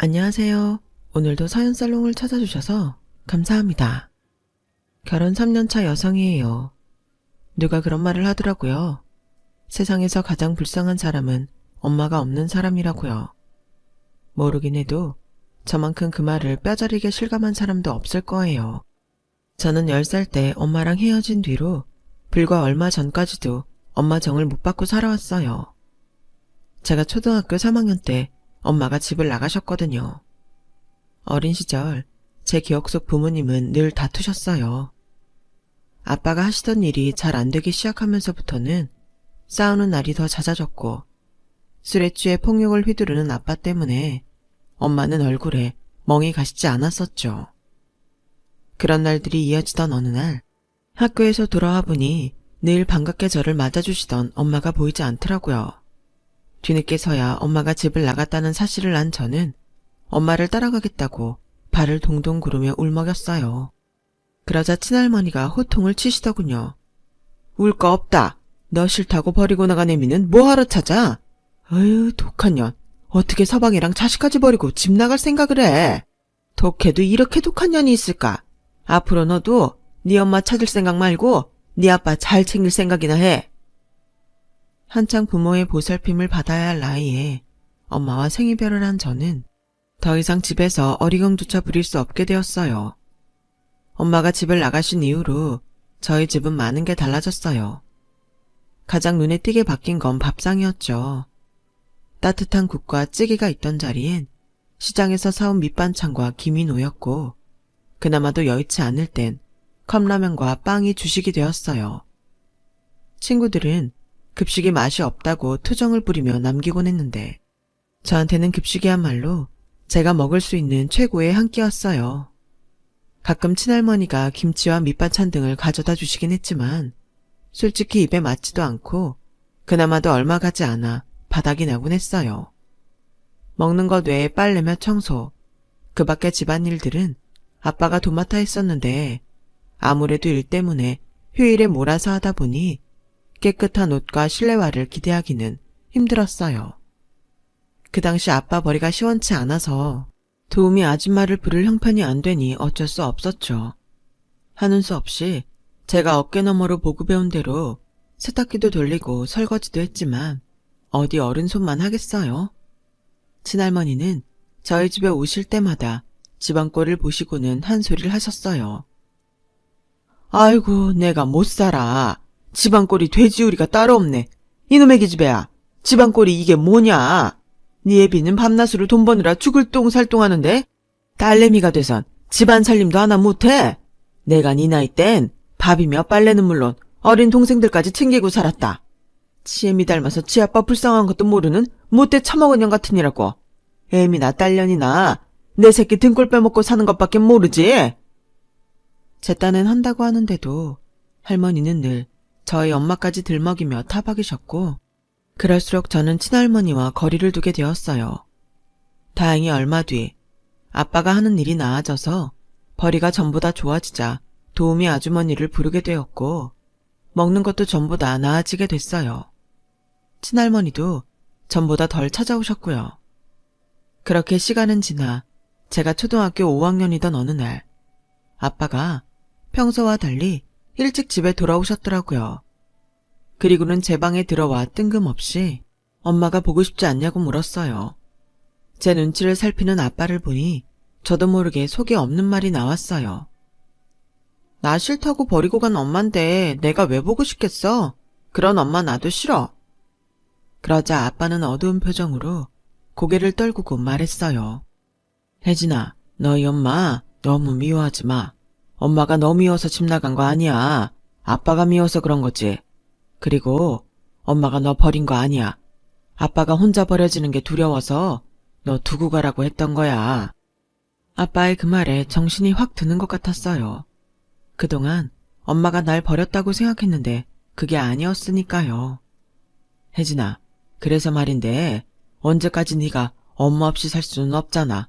안녕하세요. 오늘도 서연살롱을 찾아주셔서 감사합니다. 결혼 3년차 여성이에요. 누가 그런 말을 하더라고요. 세상에서 가장 불쌍한 사람은 엄마가 없는 사람이라고요. 모르긴 해도 저만큼 그 말을 뼈저리게 실감한 사람도 없을 거예요. 저는 10살 때 엄마랑 헤어진 뒤로 불과 얼마 전까지도 엄마 정을 못 받고 살아왔어요. 제가 초등학교 3학년 때 엄마가 집을 나가셨거든요. 어린 시절 제 기억 속 부모님은 늘 다투셨어요. 아빠가 하시던 일이 잘 안 되기 시작하면서부터는 싸우는 날이 더 잦아졌고 술에 취해 폭력을 휘두르는 아빠 때문에 엄마는 얼굴에 멍이 가시지 않았었죠. 그런 날들이 이어지던 어느 날 학교에서 돌아와 보니 늘 반갑게 저를 맞아주시던 엄마가 보이지 않더라고요. 뒤늦게서야 엄마가 집을 나갔다는 사실을 안 저는 엄마를 따라가겠다고 발을 동동 구르며 울먹였어요. 그러자 친할머니가 호통을 치시더군요. 울 거 없다. 너 싫다고 버리고 나간 애미는 뭐하러 찾아? 어휴, 독한 년. 어떻게 서방이랑 자식까지 버리고 집 나갈 생각을 해? 독해도 이렇게 독한 년이 있을까? 앞으로 너도 네 엄마 찾을 생각 말고 네 아빠 잘 챙길 생각이나 해. 한창 부모의 보살핌을 받아야 할 나이에 엄마와 생이별을 한 저는 더 이상 집에서 어리광조차 부릴 수 없게 되었어요. 엄마가 집을 나가신 이후로 저희 집은 많은 게 달라졌어요. 가장 눈에 띄게 바뀐 건 밥상이었죠. 따뜻한 국과 찌개가 있던 자리엔 시장에서 사온 밑반찬과 김이 놓였고 그나마도 여의치 않을 땐 컵라면과 빵이 주식이 되었어요. 친구들은 급식이 맛이 없다고 투정을 부리며 남기곤 했는데 저한테는 급식이야말로 제가 먹을 수 있는 최고의 한 끼였어요. 가끔 친할머니가 김치와 밑반찬 등을 가져다 주시긴 했지만 솔직히 입에 맞지도 않고 그나마도 얼마 가지 않아 바닥이 나곤 했어요. 먹는 것 외에 빨래며 청소, 그 밖의 집안일들은 아빠가 도맡아 했었는데 아무래도 일 때문에 휴일에 몰아서 하다 보니 깨끗한 옷과 실내화를 기대하기는 힘들었어요. 그 당시 아빠 벌이가 시원치 않아서 도우미 아줌마를 부를 형편이 안 되니 어쩔 수 없었죠. 하는 수 없이 제가 어깨너머로 보고 배운 대로 세탁기도 돌리고 설거지도 했지만 어디 어른 손만 하겠어요? 친할머니는 저희 집에 오실 때마다 집안꼴을 보시고는 한 소리를 하셨어요. 아이고, 내가 못 살아. 집안꼴이 돼지우리가 따로 없네. 이놈의 기집애야. 집안꼴이 이게 뭐냐. 네 애비는 밤낮으로 돈 버느라 죽을 똥살똥하는데 딸내미가 돼선 집안 살림도 하나 못해. 내가 네 나이 땐 밥이며 빨래는 물론 어린 동생들까지 챙기고 살았다. 치애미 닮아서 치아빠 불쌍한 것도 모르는 못돼 처먹은 년 같으니라고. 애미나 딸년이나 내 새끼 등골 빼먹고 사는 것밖에 모르지. 제 딴엔 한다고 하는데도 할머니는 늘 저희 엄마까지 들먹이며 타박이셨고 그럴수록 저는 친할머니와 거리를 두게 되었어요. 다행히 얼마 뒤 아빠가 하는 일이 나아져서 벌이가 전보다 좋아지자 도우미 아주머니를 부르게 되었고 먹는 것도 전보다 나아지게 됐어요. 친할머니도 전보다 덜 찾아오셨고요. 그렇게 시간은 지나 제가 초등학교 5학년이던 어느 날 아빠가 평소와 달리 일찍 집에 돌아오셨더라고요. 그리고는 제 방에 들어와 뜬금없이 엄마가 보고 싶지 않냐고 물었어요. 제 눈치를 살피는 아빠를 보니 저도 모르게 속에 없는 말이 나왔어요. 나 싫다고 버리고 간 엄만데 내가 왜 보고 싶겠어? 그런 엄마 나도 싫어. 그러자 아빠는 어두운 표정으로 고개를 떨구고 말했어요. 혜진아, 너희 엄마 너무 미워하지 마. 엄마가 너 미워서 집 나간 거 아니야. 아빠가 미워서 그런 거지. 그리고 엄마가 너 버린 거 아니야. 아빠가 혼자 버려지는 게 두려워서 너 두고 가라고 했던 거야. 아빠의 그 말에 정신이 확 드는 것 같았어요. 그동안 엄마가 날 버렸다고 생각했는데 그게 아니었으니까요. 혜진아, 그래서 말인데 언제까지 네가 엄마 없이 살 수는 없잖아.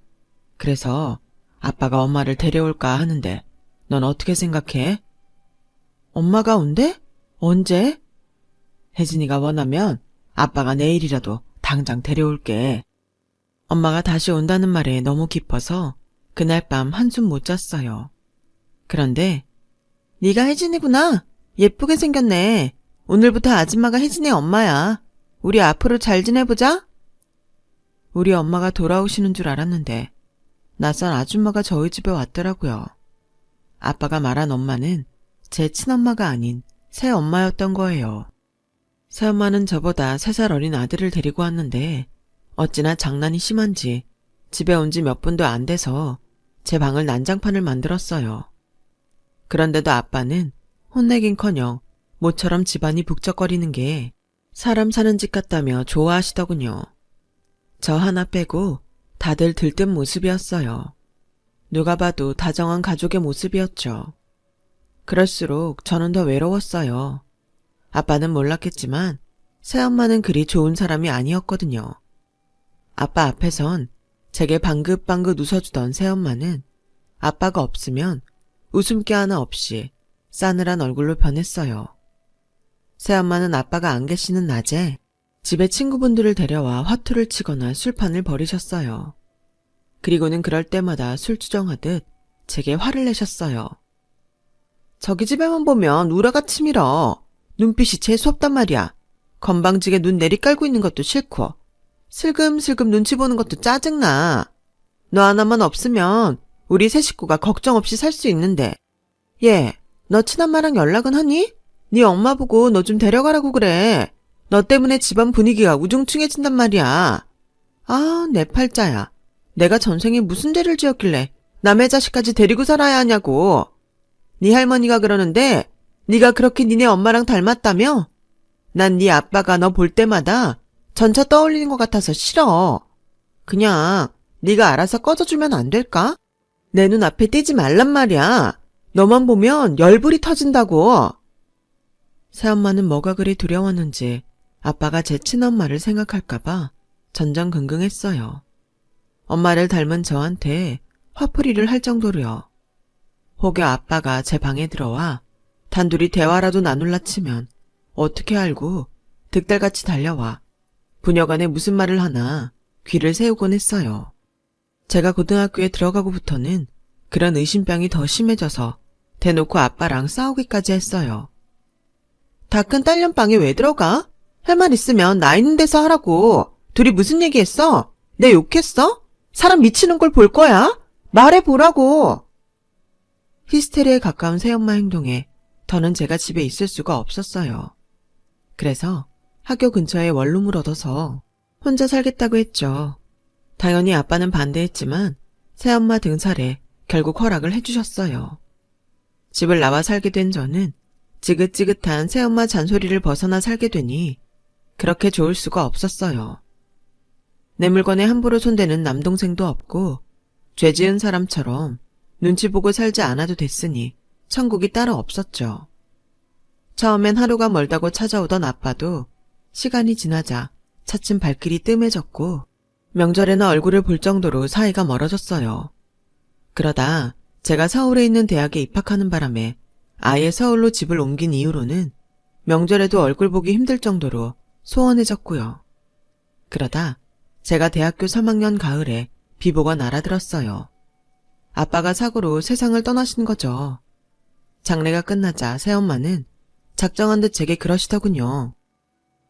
그래서 아빠가 엄마를 데려올까 하는데 넌 어떻게 생각해? 엄마가 온대? 언제? 혜진이가 원하면 아빠가 내일이라도 당장 데려올게. 엄마가 다시 온다는 말에 너무 기뻐서 그날 밤 한숨 못 잤어요. 그런데 네가 혜진이구나. 예쁘게 생겼네. 오늘부터 아줌마가 혜진의 엄마야. 우리 앞으로 잘 지내보자. 우리 엄마가 돌아오시는 줄 알았는데 낯선 아줌마가 저희 집에 왔더라고요. 아빠가 말한 엄마는 제 친엄마가 아닌 새엄마였던 거예요. 새엄마는 저보다 3살 어린 아들을 데리고 왔는데 어찌나 장난이 심한지 집에 온 지 몇 분도 안 돼서 제 방을 난장판을 만들었어요. 그런데도 아빠는 혼내긴커녕 모처럼 집안이 북적거리는 게 사람 사는 집 같다며 좋아하시더군요. 저 하나 빼고 다들 들뜬 모습이었어요. 누가 봐도 다정한 가족의 모습이었죠. 그럴수록 저는 더 외로웠어요. 아빠는 몰랐겠지만 새엄마는 그리 좋은 사람이 아니었거든요. 아빠 앞에선 제게 방긋방긋 웃어주던 새엄마는 아빠가 없으면 웃음기 하나 없이 싸늘한 얼굴로 변했어요. 새엄마는 아빠가 안 계시는 낮에 집에 친구분들을 데려와 화투를 치거나 술판을 벌이셨어요. 그리고는 그럴 때마다 술주정하듯 제게 화를 내셨어요. 저기 집에만 보면 우라가 치밀어. 눈빛이 재수없단 말이야. 건방지게 눈 내리깔고 있는 것도 싫고 슬금슬금 눈치 보는 것도 짜증나. 너 하나만 없으면 우리 세 식구가 걱정 없이 살 수 있는데. 얘, 너 친엄마랑 연락은 하니? 네 엄마 보고 너 좀 데려가라고 그래. 너 때문에 집안 분위기가 우중충해진단 말이야. 아, 내 팔자야. 내가 전생에 무슨 죄를 지었길래 남의 자식까지 데리고 살아야 하냐고. 네 할머니가 그러는데 네가 그렇게 니네 엄마랑 닮았다며? 난 네 아빠가 너 볼 때마다 전차 떠올리는 것 같아서 싫어. 그냥 네가 알아서 꺼져주면 안 될까? 내 눈앞에 띄지 말란 말이야. 너만 보면 열불이 터진다고. 새엄마는 뭐가 그리 두려웠는지 아빠가 제 친엄마를 생각할까봐 전전긍긍했어요. 엄마를 닮은 저한테 화풀이를 할 정도로요. 혹여 아빠가 제 방에 들어와 단둘이 대화라도 나눌라 치면 어떻게 알고 득달같이 달려와 부녀간에 무슨 말을 하나 귀를 세우곤 했어요. 제가 고등학교에 들어가고부터는 그런 의심병이 더 심해져서 대놓고 아빠랑 싸우기까지 했어요. 다 큰 딸년 방에 왜 들어가? 할 말 있으면 나 있는 데서 하라고. 둘이 무슨 얘기했어? 내 욕했어? 사람 미치는 걸 볼 거야? 말해보라고. 히스테리에 가까운 새엄마 행동에 더는 제가 집에 있을 수가 없었어요. 그래서 학교 근처에 원룸을 얻어서 혼자 살겠다고 했죠. 당연히 아빠는 반대했지만 새엄마 등살에 결국 허락을 해주셨어요. 집을 나와 살게 된 저는 지긋지긋한 새엄마 잔소리를 벗어나 살게 되니 그렇게 좋을 수가 없었어요. 내 물건에 함부로 손대는 남동생도 없고 죄 지은 사람처럼 눈치 보고 살지 않아도 됐으니 천국이 따로 없었죠. 처음엔 하루가 멀다고 찾아오던 아빠도 시간이 지나자 차츰 발길이 뜸해졌고 명절에나 얼굴을 볼 정도로 사이가 멀어졌어요. 그러다 제가 서울에 있는 대학에 입학하는 바람에 아예 서울로 집을 옮긴 이후로는 명절에도 얼굴 보기 힘들 정도로 소원해졌고요. 그러다 제가 대학교 3학년 가을에 비보가 날아들었어요. 아빠가 사고로 세상을 떠나신 거죠. 장례가 끝나자 새엄마는 작정한 듯 제게 그러시더군요.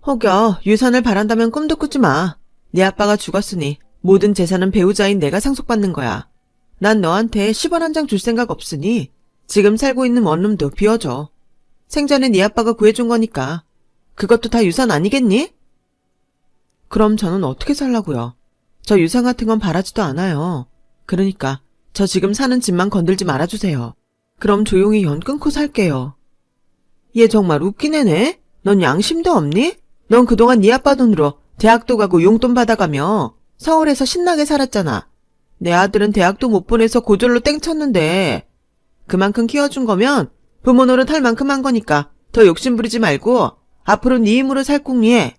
혹여 유산을 바란다면 꿈도 꾸지 마. 네 아빠가 죽었으니 모든 재산은 배우자인 내가 상속받는 거야. 난 너한테 10원 한 장 줄 생각 없으니 지금 살고 있는 원룸도 비워줘. 생전에 네 아빠가 구해준 거니까. 그것도 다 유산 아니겠니? 그럼 저는 어떻게 살라고요? 저 유산 같은 건 바라지도 않아요. 그러니까 저 지금 사는 집만 건들지 말아주세요. 그럼 조용히 연 끊고 살게요. 얘 정말 웃긴 애네? 넌 양심도 없니? 넌 그동안 네 아빠 돈으로 대학도 가고 용돈 받아가며 서울에서 신나게 살았잖아. 내 아들은 대학도 못 보내서 고졸로 땡쳤는데 그만큼 키워준 거면 부모 노릇할 만큼 한 거니까 더 욕심부리지 말고 앞으로 네 힘으로 살 궁리해.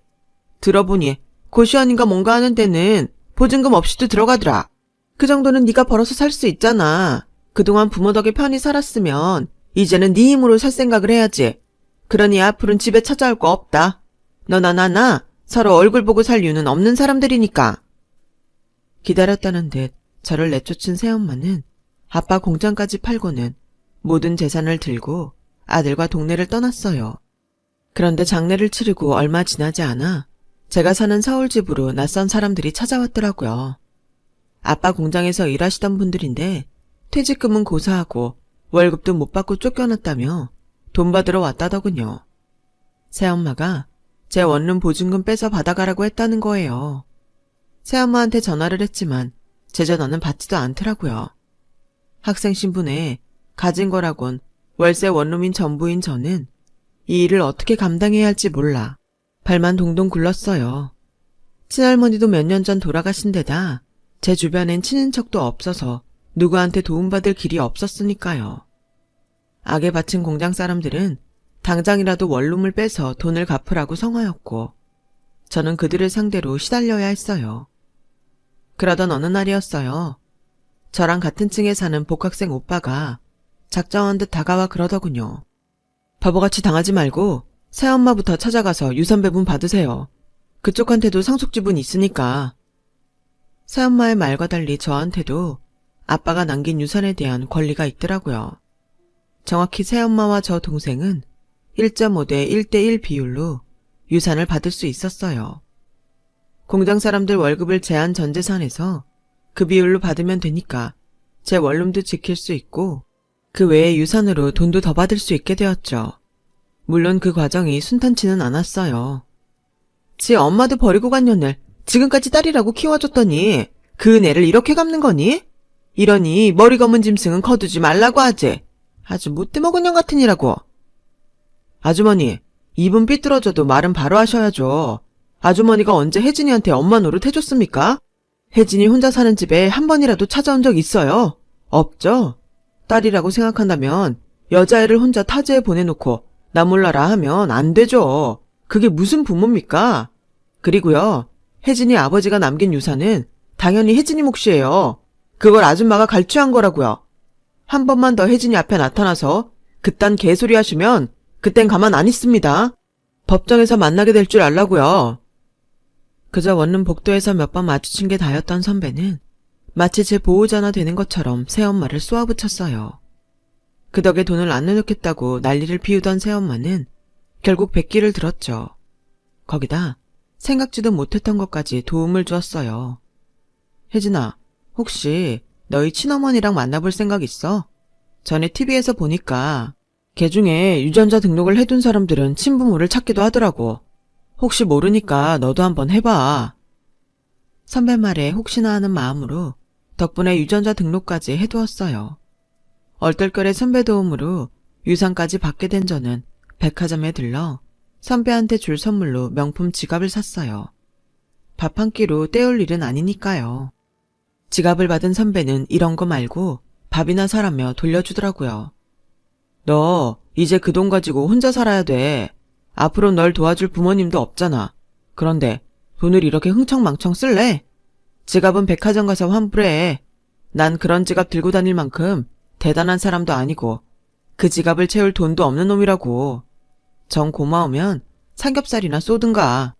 들어보니 고시원인가 뭔가 하는 데는 보증금 없이도 들어가더라. 그 정도는 네가 벌어서 살 수 있잖아. 그동안 부모 덕에 편히 살았으면 이제는 네 힘으로 살 생각을 해야지. 그러니 앞으로는 집에 찾아올 거 없다. 너나 나나 서로 얼굴 보고 살 이유는 없는 사람들이니까. 기다렸다는 듯 저를 내쫓은 새엄마는 아빠 공장까지 팔고는 모든 재산을 들고 아들과 동네를 떠났어요. 그런데 장례를 치르고 얼마 지나지 않아 제가 사는 서울 집으로 낯선 사람들이 찾아왔더라고요. 아빠 공장에서 일하시던 분들인데 퇴직금은 고사하고 월급도 못 받고 쫓겨났다며 돈 받으러 왔다더군요. 새엄마가 제 원룸 보증금 빼서 받아가라고 했다는 거예요. 새엄마한테 전화를 했지만 제 전화는 받지도 않더라고요. 학생 신분에 가진 거라곤 월세 원룸인 전부인 저는 이 일을 어떻게 감당해야 할지 몰라 발만 동동 굴렀어요. 친할머니도 몇 년 전 돌아가신 데다 제 주변엔 친인척도 없어서 누구한테 도움받을 길이 없었으니까요. 악에 바친 공장 사람들은 당장이라도 원룸을 빼서 돈을 갚으라고 성화였고 저는 그들을 상대로 시달려야 했어요. 그러던 어느 날이었어요. 저랑 같은 층에 사는 복학생 오빠가 작정한 듯 다가와 그러더군요. 바보같이 당하지 말고 새엄마부터 찾아가서 유산 배분 받으세요. 그쪽한테도 상속지분 있으니까. 새엄마의 말과 달리 저한테도 아빠가 남긴 유산에 대한 권리가 있더라고요. 정확히 새엄마와 저 동생은 1.5대 1대1 비율로 유산을 받을 수 있었어요. 공장 사람들 월급을 제한 전 재산에서 그 비율로 받으면 되니까 제 원룸도 지킬 수 있고 그 외에 유산으로 돈도 더 받을 수 있게 되었죠. 물론 그 과정이 순탄치는 않았어요. 지 엄마도 버리고 간 년을 지금까지 딸이라고 키워줬더니 그 은혜를 이렇게 갚는 거니? 이러니 머리 검은 짐승은 거두지 말라고 하지. 아주 못돼먹은 년 같으니라고. 아주머니, 입은 삐뚤어져도 말은 바로 하셔야죠. 아주머니가 언제 혜진이한테 엄마 노릇 해줬습니까? 혜진이 혼자 사는 집에 한 번이라도 찾아온 적 있어요? 없죠? 딸이라고 생각한다면 여자애를 혼자 타지에 보내놓고 나 몰라라 하면 안 되죠. 그게 무슨 부모입니까? 그리고요, 혜진이 아버지가 남긴 유산은 당연히 혜진이 몫이에요. 그걸 아줌마가 갈취한 거라고요. 한 번만 더 혜진이 앞에 나타나서 그딴 개소리 하시면 그땐 가만 안 있습니다. 법정에서 만나게 될 줄 알라고요. 그저 원룸 복도에서 몇 번 마주친 게 다였던 선배는 마치 제 보호자나 되는 것처럼 새엄마를 쏘아붙였어요. 그 덕에 돈을 안 내놓겠다고 난리를 피우던 새엄마는 결국 백기를 들었죠. 거기다 생각지도 못했던 것까지 도움을 주었어요. 혜진아, 혹시 너희 친어머니랑 만나볼 생각 있어? 전에 TV에서 보니까 걔 중에 유전자 등록을 해둔 사람들은 친부모를 찾기도 하더라고. 혹시 모르니까 너도 한번 해봐. 선배 말에 혹시나 하는 마음으로 덕분에 유전자 등록까지 해두었어요. 얼떨결에 선배 도움으로 유산까지 받게 된 저는 백화점에 들러 선배한테 줄 선물로 명품 지갑을 샀어요. 밥 한 끼로 때울 일은 아니니까요. 지갑을 받은 선배는 이런 거 말고 밥이나 사라며 돌려주더라고요. 너 이제 그 돈 가지고 혼자 살아야 돼. 앞으로 널 도와줄 부모님도 없잖아. 그런데 돈을 이렇게 흥청망청 쓸래? 지갑은 백화점 가서 환불해. 난 그런 지갑 들고 다닐 만큼 대단한 사람도 아니고 그 지갑을 채울 돈도 없는 놈이라고. 정 고마우면 삼겹살이나 쏘든가.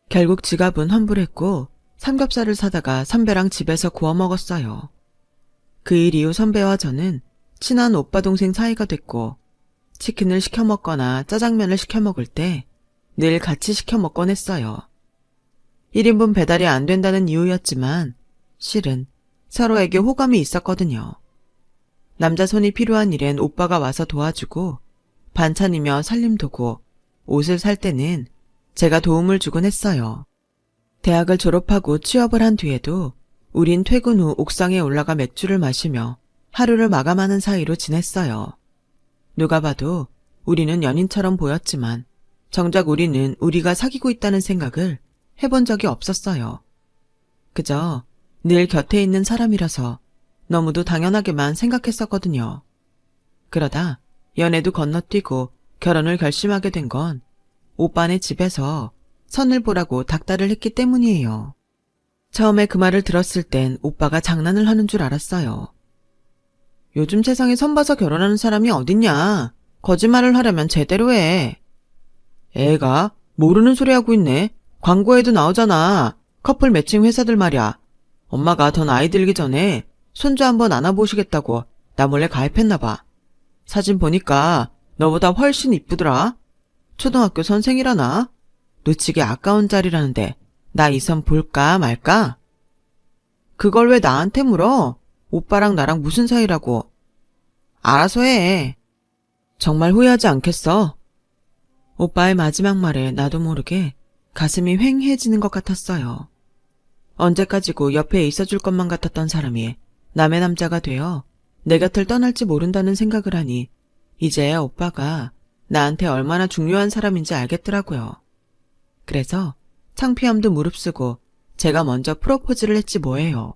결국 지갑은 환불했고 삼겹살을 사다가 선배랑 집에서 구워 먹었어요. 그 일 이후 선배와 저는 친한 오빠 동생 사이가 됐고 치킨을 시켜 먹거나 짜장면을 시켜 먹을 때 늘 같이 시켜 먹곤 했어요. 1인분 배달이 안 된다는 이유였지만 실은 서로에게 호감이 있었거든요. 남자 손이 필요한 일엔 오빠가 와서 도와주고 반찬이며 살림도구, 옷을 살 때는 제가 도움을 주곤 했어요. 대학을 졸업하고 취업을 한 뒤에도 우린 퇴근 후 옥상에 올라가 맥주를 마시며 하루를 마감하는 사이로 지냈어요. 누가 봐도 우리는 연인처럼 보였지만 정작 우리는 우리가 사귀고 있다는 생각을 해본 적이 없었어요. 그저 늘 곁에 있는 사람이라서 너무도 당연하게만 생각했었거든요. 그러다 연애도 건너뛰고 결혼을 결심하게 된 건 오빠네 집에서 선을 보라고 닥달을 했기 때문이에요. 처음에 그 말을 들었을 땐 오빠가 장난을 하는 줄 알았어요. 요즘 세상에 선 봐서 결혼하는 사람이 어딨냐. 거짓말을 하려면 제대로 해. 애가 모르는 소리 하고 있네. 광고에도 나오잖아. 커플 매칭 회사들 말이야. 엄마가 더 나이 들기 전에 손주 한번 안아보시겠다고 나 몰래 가입했나봐. 사진 보니까 너보다 훨씬 이쁘더라. 초등학교 선생이라나? 놓치기 아까운 자리라는데 나 이 선 볼까 말까? 그걸 왜 나한테 물어? 오빠랑 나랑 무슨 사이라고. 알아서 해. 정말 후회하지 않겠어? 오빠의 마지막 말에 나도 모르게 가슴이 휑해지는 것 같았어요. 언제까지고 옆에 있어줄 것만 같았던 사람이 남의 남자가 되어 내 곁을 떠날지 모른다는 생각을 하니 이제야 오빠가 나한테 얼마나 중요한 사람인지 알겠더라고요. 그래서 창피함도 무릅쓰고 제가 먼저 프로포즈를 했지 뭐예요.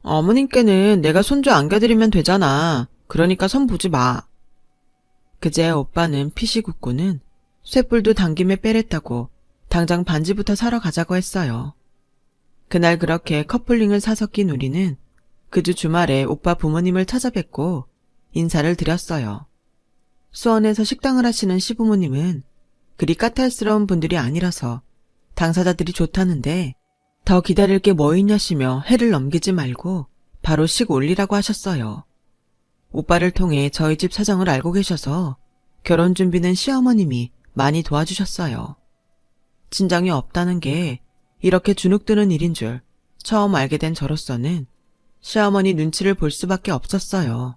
어머님께는 내가 손주 안겨드리면 되잖아. 그러니까 손 보지 마. 그제 오빠는 피식 웃고는 쇳불도 당김에 빼랬다고 당장 반지부터 사러 가자고 했어요. 그날 그렇게 커플링을 사서 낀 우리는 그 주 주말에 오빠 부모님을 찾아뵙고 인사를 드렸어요. 수원에서 식당을 하시는 시부모님은 그리 까탈스러운 분들이 아니라서 당사자들이 좋다는데 더 기다릴 게 뭐 있냐시며 해를 넘기지 말고 바로 식 올리라고 하셨어요. 오빠를 통해 저희 집 사정을 알고 계셔서 결혼 준비는 시어머님이 많이 도와주셨어요. 친정이 없다는 게 이렇게 주눅드는 일인 줄 처음 알게 된 저로서는 시어머니 눈치를 볼 수밖에 없었어요.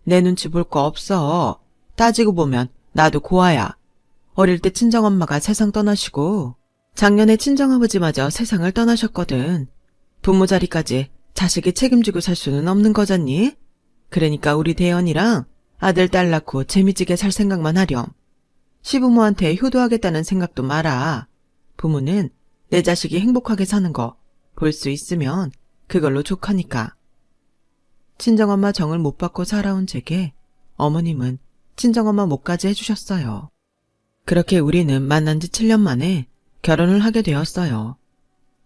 내 눈치 볼 거 없어. 따지고 보면 나도 고아야. 어릴 때 친정엄마가 세상 떠나시고 작년에 친정아버지마저 세상을 떠나셨거든. 부모 자리까지 자식이 책임지고 살 수는 없는 거잖니? 그러니까 우리 대연이랑 아들 딸 낳고 재미지게 살 생각만 하렴. 시부모한테 효도하겠다는 생각도 마라. 부모는 내 자식이 행복하게 사는 거 볼 수 있으면 그걸로 족하니까. 친정엄마 정을 못 받고 살아온 제게 어머님은 친정엄마 못까지 해주셨어요. 그렇게 우리는 만난 지 7년 만에 결혼을 하게 되었어요.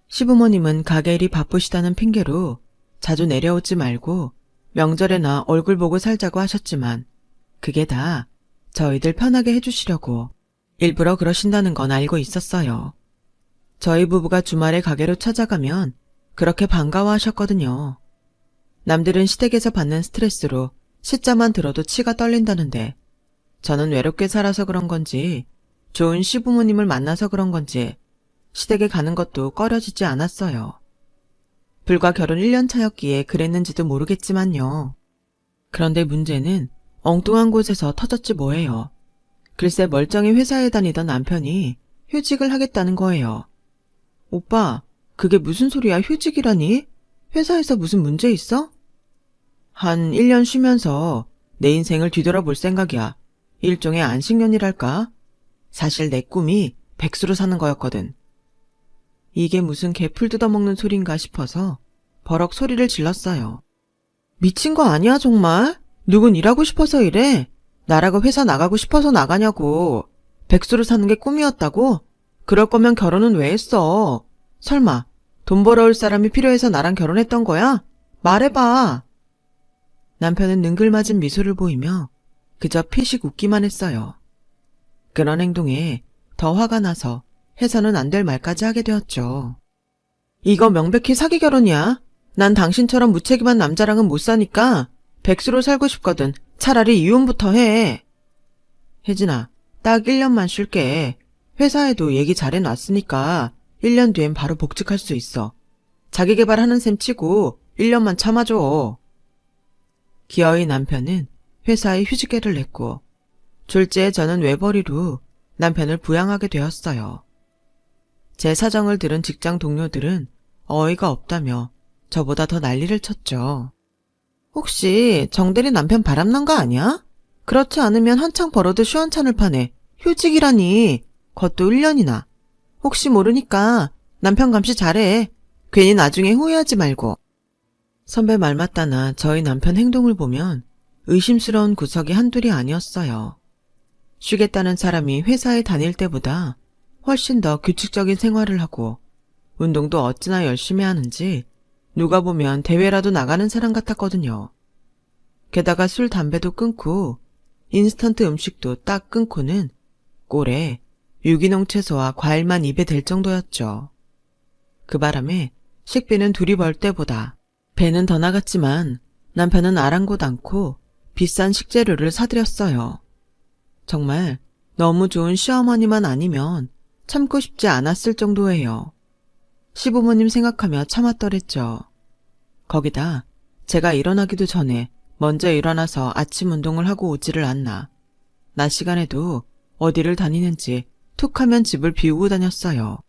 시부모님은 가게 일이 바쁘시다는 핑계로 자주 내려오지 말고 명절에나 얼굴 보고 살자고 하셨지만 그게 다 저희들 편하게 해주시려고 일부러 그러신다는 건 알고 있었어요. 저희 부부가 주말에 가게로 찾아가면 그렇게 반가워하셨거든요. 남들은 시댁에서 받는 스트레스로 시자만 들어도 치가 떨린다는데 저는 외롭게 살아서 그런 건지 좋은 시부모님을 만나서 그런 건지 시댁에 가는 것도 꺼려지지 않았어요. 불과 결혼 1년 차였기에 그랬는지도 모르겠지만요. 그런데 문제는 엉뚱한 곳에서 터졌지 뭐예요. 글쎄 멀쩡히 회사에 다니던 남편이 휴직을 하겠다는 거예요. 오빠, 그게 무슨 소리야 휴직이라니? 회사에서 무슨 문제 있어? 한 1년 쉬면서 내 인생을 뒤돌아볼 생각이야. 일종의 안식년이랄까? 사실 내 꿈이 백수로 사는 거였거든. 이게 무슨 개풀 뜯어먹는 소린가 싶어서 버럭 소리를 질렀어요. 미친 거 아니야 정말? 누군 일하고 싶어서 이래? 나라고 회사 나가고 싶어서 나가냐고. 백수로 사는 게 꿈이었다고? 그럴 거면 결혼은 왜 했어? 설마 돈 벌어올 사람이 필요해서 나랑 결혼했던 거야? 말해봐. 남편은 능글맞은 미소를 보이며 그저 피식 웃기만 했어요. 그런 행동에 더 화가 나서 해서는 안 될 말까지 하게 되었죠. 이거 명백히 사기 결혼이야. 난 당신처럼 무책임한 남자랑은 못 사니까 백수로 살고 싶거든. 차라리 이혼부터 해. 혜진아, 딱 1년만 쉴게. 회사에도 얘기 잘해놨으니까 1년 뒤엔 바로 복직할 수 있어. 자기계발하는 셈 치고 1년만 참아줘. 기어이 남편은 회사에 휴직계를 냈고 졸지에 저는 외벌이로 남편을 부양하게 되었어요. 제 사정을 들은 직장 동료들은 어이가 없다며 저보다 더 난리를 쳤죠. 혹시 정대리 남편 바람난 거 아니야? 그렇지 않으면 한창 벌어도 시원찮을 판에 휴직이라니. 그것도 1년이나. 혹시 모르니까 남편 감시 잘해. 괜히 나중에 후회하지 말고. 선배 말 맞다나 저희 남편 행동을 보면 의심스러운 구석이 한둘이 아니었어요. 쉬겠다는 사람이 회사에 다닐 때보다 훨씬 더 규칙적인 생활을 하고 운동도 어찌나 열심히 하는지 누가 보면 대회라도 나가는 사람 같았거든요. 게다가 술, 담배도 끊고 인스턴트 음식도 딱 끊고는 꼴에 유기농 채소와 과일만 입에 댈 정도였죠. 그 바람에 식비는 둘이 벌 때보다 배는 더 나갔지만 남편은 아랑곳 않고 비싼 식재료를 사들였어요. 정말 너무 좋은 시어머니만 아니면 참고 싶지 않았을 정도예요. 시부모님 생각하며 참았더랬죠. 거기다 제가 일어나기도 전에 먼저 일어나서 아침 운동을 하고 오지를 않나. 낮 시간에도 어디를 다니는지 툭 하면 집을 비우고 다녔어요.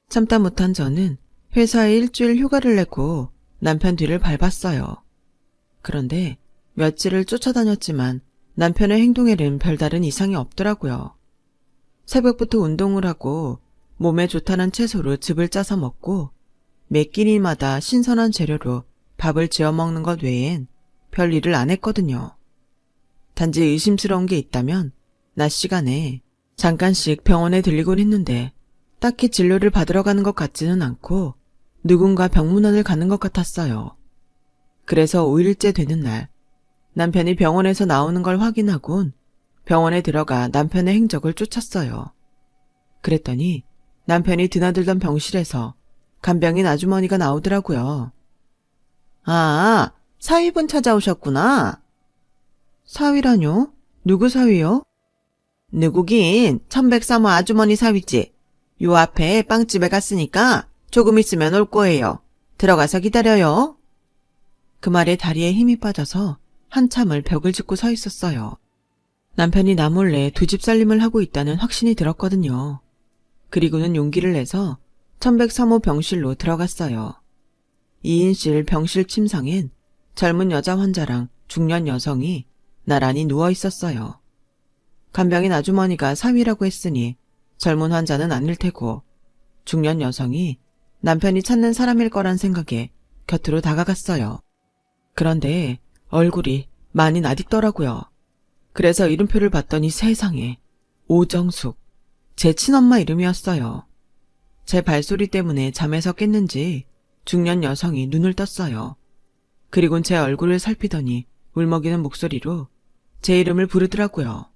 참다 못한 저는 회사에 일주일 휴가를 내고 남편 뒤를 밟았어요. 그런데 며칠을 쫓아다녔지만 남편의 행동에는 별다른 이상이 없더라고요. 새벽부터 운동을 하고 몸에 좋다는 채소로 즙을 짜서 먹고 매 끼니마다 신선한 재료로 밥을 지어 먹는 것 외엔 별 일을 안 했거든요. 단지 의심스러운 게 있다면 낮 시간에 잠깐씩 병원에 들리곤 했는데 딱히 진료를 받으러 가는 것 같지는 않고 누군가 병문안을 가는 것 같았어요. 그래서 5일째 되는 날 남편이 병원에서 나오는 걸 확인하곤 병원에 들어가 남편의 행적을 쫓았어요. 그랬더니 남편이 드나들던 병실에서 간병인 아주머니가 나오더라고요. 아, 사위분 찾아오셨구나. 사위라뇨? 누구 사위요? 누구긴 1103호 아주머니 사위지. 요 앞에 빵집에 갔으니까 조금 있으면 올 거예요. 들어가서 기다려요. 그 말에 다리에 힘이 빠져서 한참을 벽을 짚고 서 있었어요. 남편이 나 몰래 두 집 살림을 하고 있다는 확신이 들었거든요. 그리고는 용기를 내서 1103호 병실로 들어갔어요. 2인실 병실 침상엔 젊은 여자 환자랑 중년 여성이 나란히 누워 있었어요. 간병인 아주머니가 사위라고 했으니 젊은 환자는 아닐 테고 중년 여성이 남편이 찾는 사람일 거란 생각에 곁으로 다가갔어요. 그런데 얼굴이 많이 낯익더라고요. 그래서 이름표를 봤더니 세상에 오정숙, 제 친엄마 이름이었어요. 제 발소리 때문에 잠에서 깼는지 중년 여성이 눈을 떴어요. 그리곤 제 얼굴을 살피더니 울먹이는 목소리로 제 이름을 부르더라고요.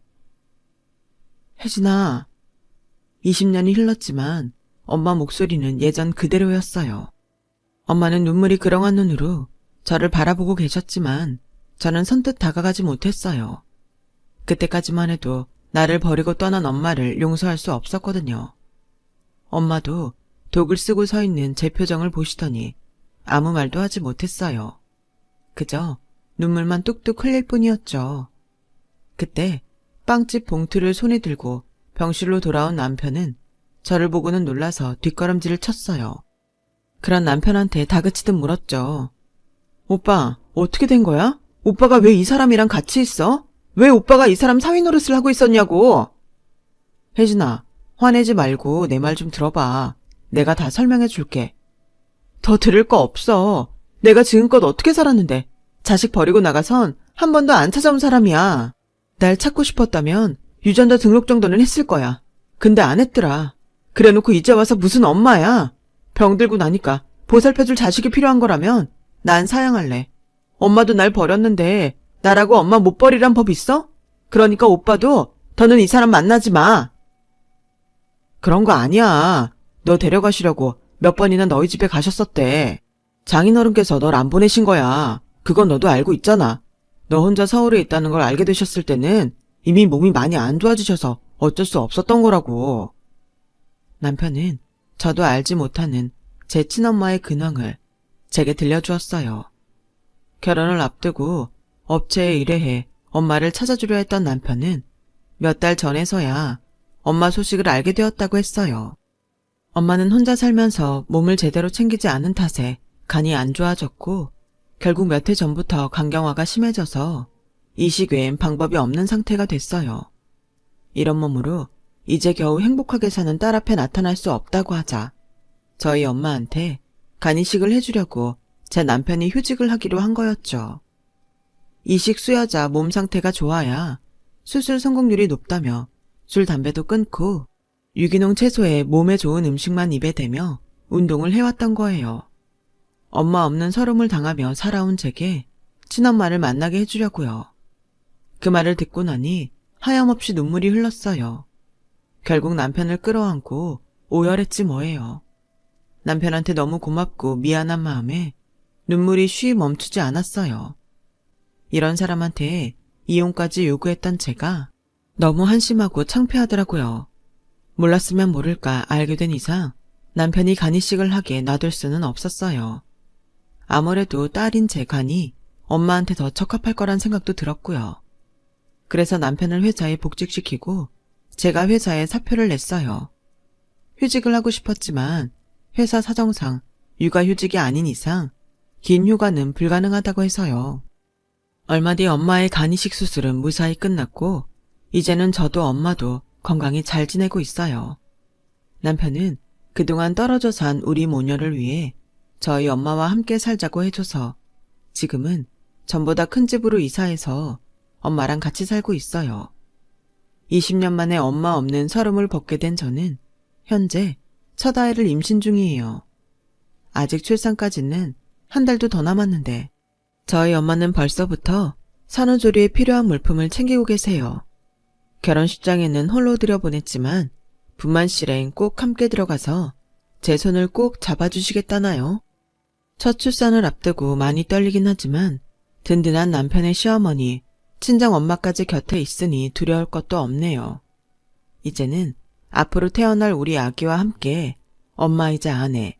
혜진아. 20년이 흘렀지만 엄마 목소리는 예전 그대로였어요. 엄마는 눈물이 그렁한 눈으로 저를 바라보고 계셨지만 저는 선뜻 다가가지 못했어요. 그때까지만 해도 나를 버리고 떠난 엄마를 용서할 수 없었거든요. 엄마도 독을 쓰고 서 있는 제 표정을 보시더니 아무 말도 하지 못했어요. 그저 눈물만 뚝뚝 흘릴 뿐이었죠. 그때 빵집 봉투를 손에 들고 병실로 돌아온 남편은 저를 보고는 놀라서 뒷걸음질을 쳤어요. 그런 남편한테 다그치듯 물었죠. 오빠, 어떻게 된 거야? 오빠가 왜 이 사람이랑 같이 있어? 왜 오빠가 이 사람 사위 노릇을 하고 있었냐고? 혜진아, 화내지 말고 내 말 좀 들어봐. 내가 다 설명해 줄게. 더 들을 거 없어. 내가 지금껏 어떻게 살았는데 자식 버리고 나가선 한 번도 안 찾아온 사람이야. 날 찾고 싶었다면 유전자 등록 정도는 했을 거야. 근데 안 했더라. 그래놓고 이제 와서 무슨 엄마야. 병들고 나니까 보살펴줄 자식이 필요한 거라면 난 사양할래. 엄마도 날 버렸는데 나라고 엄마 못 버리란 법 있어? 그러니까 오빠도 더는 이 사람 만나지 마. 그런 거 아니야. 너 데려가시려고 몇 번이나 너희 집에 가셨었대. 장인어른께서 널 안 보내신 거야. 그건 너도 알고 있잖아. 너 혼자 서울에 있다는 걸 알게 되셨을 때는 이미 몸이 많이 안 좋아지셔서 어쩔 수 없었던 거라고. 남편은 저도 알지 못하는 제 친엄마의 근황을 제게 들려주었어요. 결혼을 앞두고 업체에 의뢰해 엄마를 찾아주려 했던 남편은 몇 달 전에서야 엄마 소식을 알게 되었다고 했어요. 엄마는 혼자 살면서 몸을 제대로 챙기지 않은 탓에 간이 안 좋아졌고 결국 몇 해 전부터 간경화가 심해져서 이식 외엔 방법이 없는 상태가 됐어요. 이런 몸으로 이제 겨우 행복하게 사는 딸 앞에 나타날 수 없다고 하자 저희 엄마한테 간이식을 해주려고 제 남편이 휴직을 하기로 한 거였죠. 이식 수여자 몸 상태가 좋아야 수술 성공률이 높다며 술, 담배도 끊고 유기농 채소에 몸에 좋은 음식만 입에 대며 운동을 해왔던 거예요. 엄마 없는 서름을 당하며 살아온 제게 친엄마를 만나게 해주려고요. 그 말을 듣고 나니 하염없이 눈물이 흘렀어요. 결국 남편을 끌어안고 오열했지 뭐예요. 남편한테 너무 고맙고 미안한 마음에 눈물이 쉬 멈추지 않았어요. 이런 사람한테 이혼까지 요구했던 제가 너무 한심하고 창피하더라고요. 몰랐으면 모를까 알게 된 이상 남편이 간이식을 하게 놔둘 수는 없었어요. 아무래도 딸인 제 간이 엄마한테 더 적합할 거란 생각도 들었고요. 그래서 남편을 회사에 복직시키고 제가 회사에 사표를 냈어요. 휴직을 하고 싶었지만 회사 사정상 육아휴직이 아닌 이상 긴 휴가는 불가능하다고 해서요. 얼마 뒤 엄마의 간이식 수술은 무사히 끝났고 이제는 저도 엄마도 건강히 잘 지내고 있어요. 남편은 그동안 떨어져 산 우리 모녀를 위해 저희 엄마와 함께 살자고 해줘서 지금은 전보다 큰 집으로 이사해서 엄마랑 같이 살고 있어요. 20년 만에 엄마 없는 서름을 벗게 된 저는 현재 첫 아이를 임신 중이에요. 아직 출산까지는 한 달도 더 남았는데 저희 엄마는 벌써부터 산후조리에 필요한 물품을 챙기고 계세요. 결혼식장에는 홀로 들여보냈지만 분만실엔 꼭 함께 들어가서 제 손을 꼭 잡아주시겠다나요? 첫 출산을 앞두고 많이 떨리긴 하지만 든든한 남편의 시어머니, 친정엄마까지 곁에 있으니 두려울 것도 없네요. 이제는 앞으로 태어날 우리 아기와 함께 엄마이자 아내,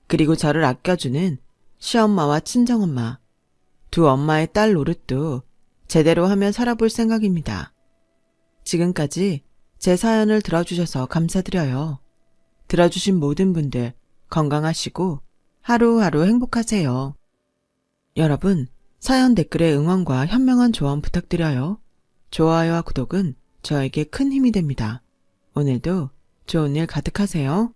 그리고 저를 아껴주는 시엄마와 친정엄마, 두 엄마의 딸 노릇도 제대로 하며 살아볼 생각입니다. 지금까지 제 사연을 들어주셔서 감사드려요. 들어주신 모든 분들 건강하시고 하루하루 행복하세요. 여러분, 사연 댓글에 응원과 현명한 조언 부탁드려요. 좋아요와 구독은 저에게 큰 힘이 됩니다. 오늘도 좋은 일 가득하세요.